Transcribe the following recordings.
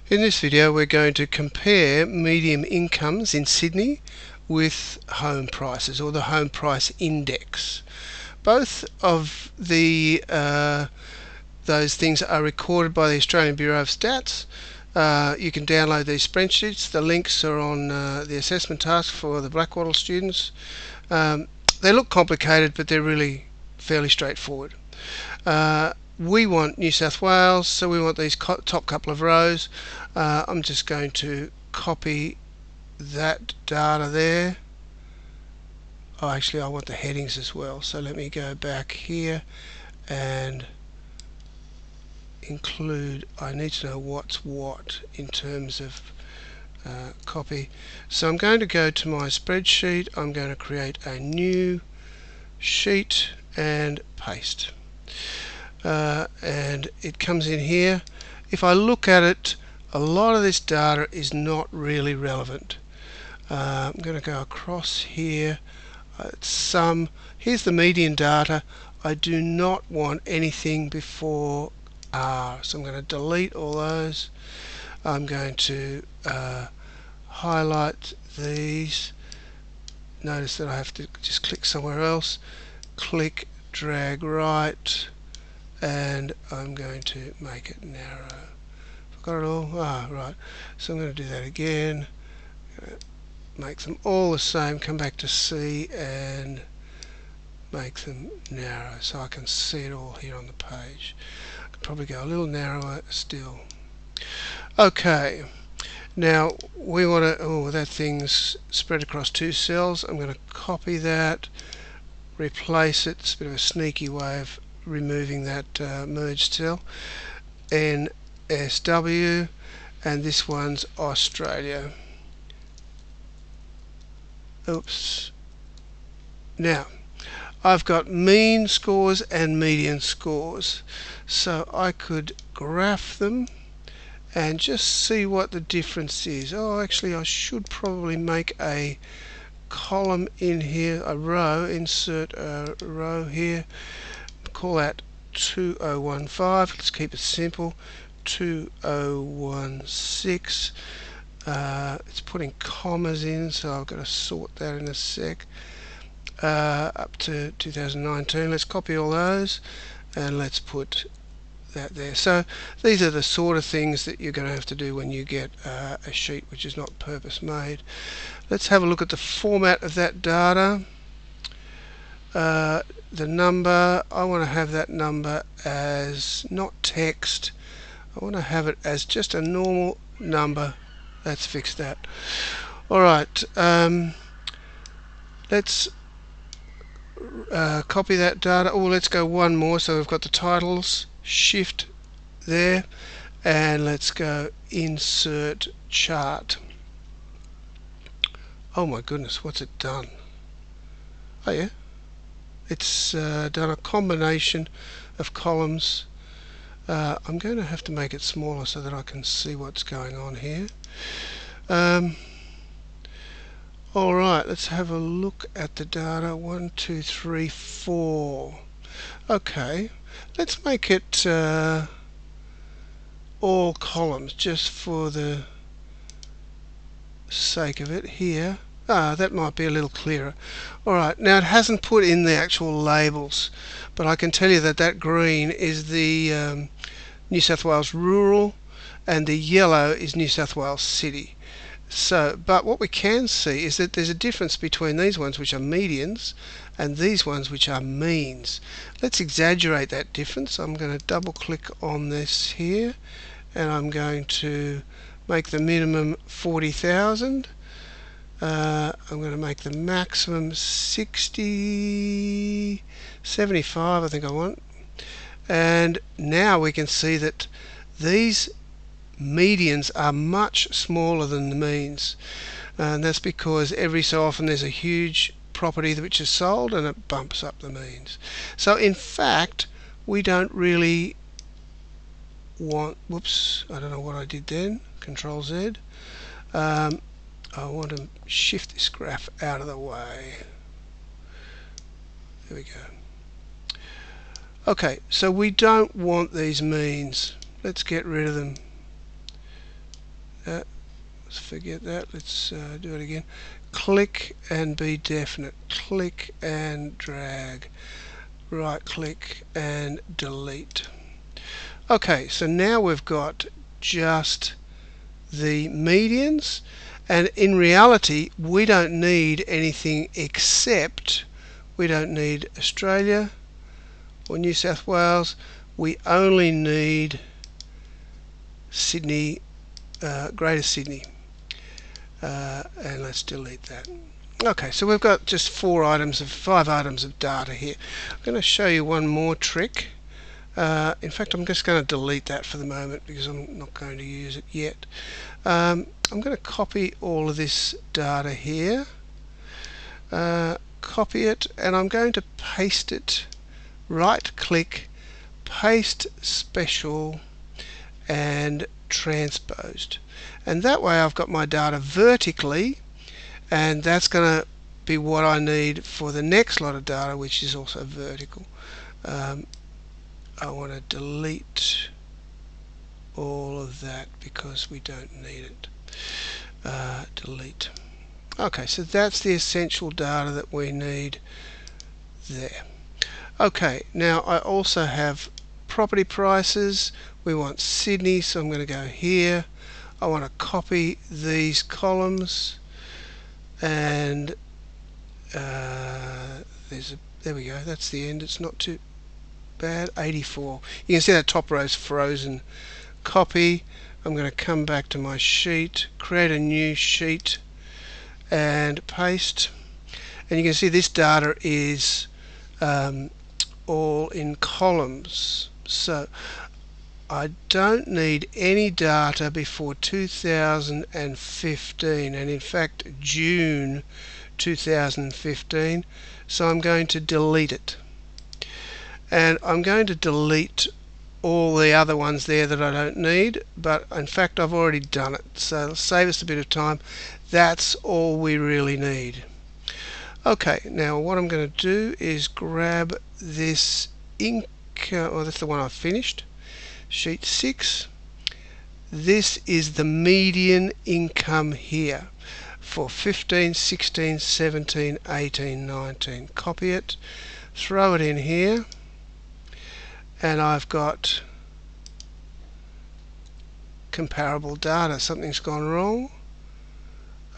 In this video we're going to compare median incomes in Sydney with home prices, or the home price index. Both of the those things are recorded by the Australian Bureau of Stats. You can download these spreadsheets. The links are on the assessment task for the Blackwattle students. They look complicated, but they're really fairly straightforward. We want New South Wales, so we want these top couple of rows. I'm just going to copy that data there. Oh, actually I want the headings as well, so let me go back here and include, I need to know what's what in terms of copy. So I'm going to go to my spreadsheet, I'm going to create a new sheet and paste. And it comes in here. If I look at it, a lot of this data is not really relevant. I'm going to go across here. Here's the median data. I do not want anything before R, so I'm going to delete all those. I'm going to highlight these. Notice that I have to just click somewhere else. Click, drag right, and I'm going to make it narrow. Got it all? Right. So I'm going to do that again. Make them all the same. Come back to C and make them narrow so I can see it all here on the page. I could probably go a little narrower still. Okay. Now we want to. Oh, that thing's spread across two cells. I'm going to copy that, replace it. It's a bit of a sneaky way of removing that merged cell. NSW, and this one's Australia. Oops. Now I've got mean scores and median scores, so I could graph them and just see what the difference is. Oh, actually I should probably make a column in here, a row, insert a row here, call that 2015. Let's keep it simple. 2016. It's putting commas in, so I've got to sort that in a sec. Up to 2019. Let's copy all those and let's put that there. So these are the sort of things that you're going to have to do when you get a sheet which is not purpose made. Let's have a look at the format of that data. The number, I want to have that number as not text. I want to have it as just a normal number. Let's fix that. Alright, let's copy that data. Oh, let's go one more. So we've got the titles, shift there, and let's go insert chart. Oh my goodness, what's it done? Oh yeah, it's done a combination of columns. I'm going to have to make it smaller so that I can see what's going on here. Alright, let's have a look at the data. 1, 2, 3, 4. Okay, let's make it all columns just for the sake of it here. That might be a little clearer. Alright, now it hasn't put in the actual labels, but I can tell you that that green is the New South Wales rural and the yellow is New South Wales city. So, but what we can see is that there's a difference between these ones which are medians and these ones which are means. Let's exaggerate that difference. I'm going to double click on this here and I'm going to make the minimum 40,000. I'm going to make the maximum 75 I think I want. And now we can see that these medians are much smaller than the means, and that's because every so often there's a huge property which is sold and it bumps up the means. So in fact we don't really want, whoops, I don't know what I did then, Control Z. I want to shift this graph out of the way. There we go. Okay, so we don't want these means. Let's get rid of them. let's forget that. Let's do it again. Click and be definite. Click and drag. Right click and delete. Okay, so now we've got just the medians, and in reality we don't need anything except we don't need Australia or New South Wales. We only need Sydney, Greater Sydney, and let's delete that. Okay, so we've got just 5 items of data here. I'm going to show you one more trick. In fact, I'm just going to delete that for the moment because I'm not going to use it yet. I'm going to copy all of this data here, copy it, and I'm going to paste it. Right click, paste special, and transposed. And that way I've got my data vertically, and that's going to be what I need for the next lot of data, which is also vertical. I want to delete all of that because we don't need it. Delete. Okay, so that's the essential data that we need there. Okay, now I also have property prices. We want Sydney, so I'm going to go here. I want to copy these columns, and there we go, that's the end. It's not too bad. 84. You can see that top row is frozen. Copy. I'm going to come back to my sheet, create a new sheet, and paste. And you can see this data is all in columns. So I don't need any data before 2015, and in fact June 2015, so I'm going to delete it. And I'm going to delete all the other ones there that I don't need, but in fact I've already done it, so it'll save us a bit of time. That's all we really need. Okay, now what I'm going to do is grab this ink, that's the one I've finished, sheet 6. This is the median income here for 15, 16, 17, 18, 19. Copy it, throw it in here, and I've got comparable data. Something's gone wrong.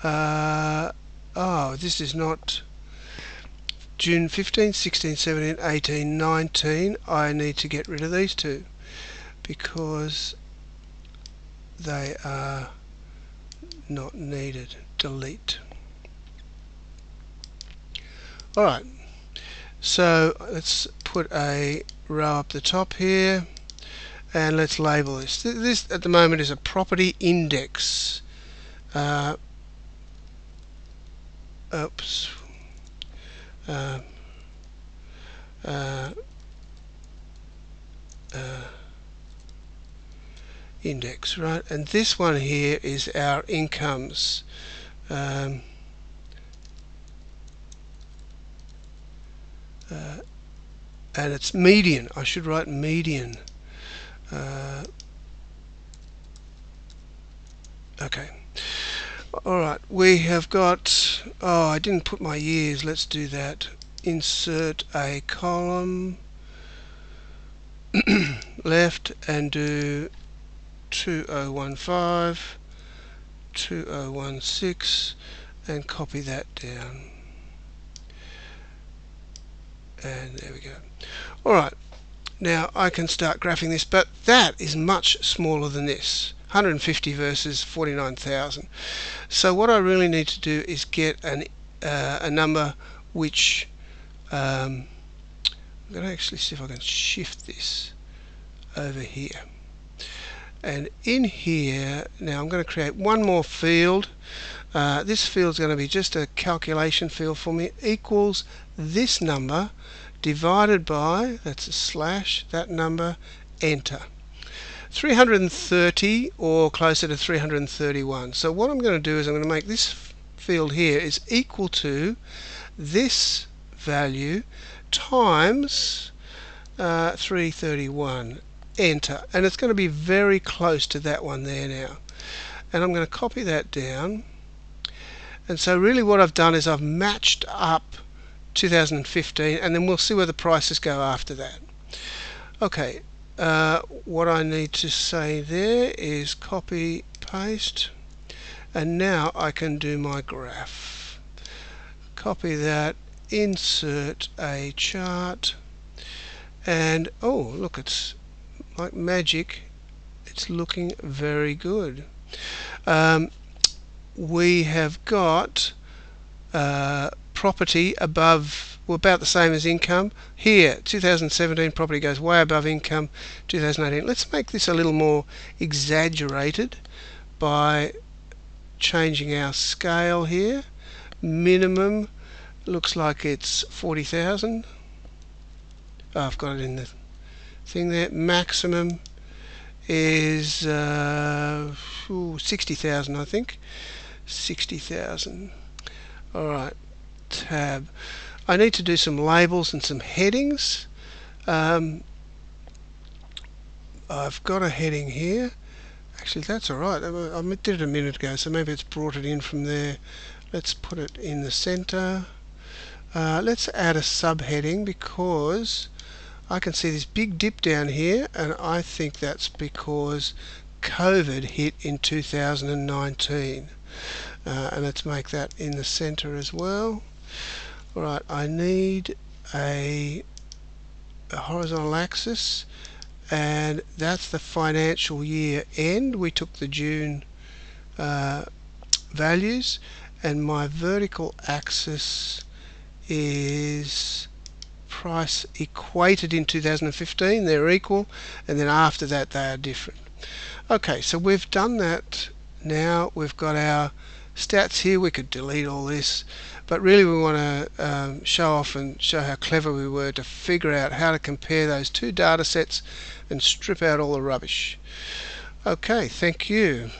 Oh, this is not June 15, 16, 17, 18, 19. I need to get rid of these two because they are not needed. Delete. Alright, so let's put a row up the top here, and let's label this. This at the moment is a property index. Oops. Index, right? And this one here is our incomes. And it's median. I should write median. Okay. Alright, we have got, oh, I didn't put my years. Let's do that. Insert a column left and do 2015, 2016, and copy that down. And there we go. Alright, now I can start graphing this, but that is much smaller than this. 150 versus 49,000. So what I really need to do is get a number which I'm going to actually see if I can shift this over here. And in here, now I'm going to create one more field. This field is going to be just a calculation field for me, equals this number divided by, that's a slash, that number, enter. 330 or closer to 331. So what I'm going to do is I'm going to make this field here is equal to this value times 331. Enter. And it's going to be very close to that one there now. and I'm going to copy that down. And so really what I've done is I've matched up 2015, and then we'll see where the prices go after that. Okay, what I need to say there is copy paste, and now I can do my graph. Copy that, insert a chart, and oh look, it's like magic, it's looking very good. We have got property above, well, about the same as income. Here 2017 property goes way above income. 2018, let's make this a little more exaggerated by changing our scale here. Minimum looks like it's 40,000. Oh, I've got it in the thing there. Maximum is 60,000, I think. 60,000. Alright, tab. I need to do some labels and some headings. I've got a heading here. Actually, that's alright. I did it a minute ago, so maybe it's brought it in from there. Let's put it in the center. Let's add a subheading, because I can see this big dip down here, and I think that's because COVID hit in 2019. And let's make that in the center as well. Alright, I need a horizontal axis, and that's the financial year end. We took the June values, and my vertical axis is price equated in 2015. They're equal, and then after that they are different. Okay, so we've done that. Now we've got our stats here. We could delete all this, but really we want to show off and show how clever we were to figure out how to compare those two data sets and strip out all the rubbish. Okay, thank you.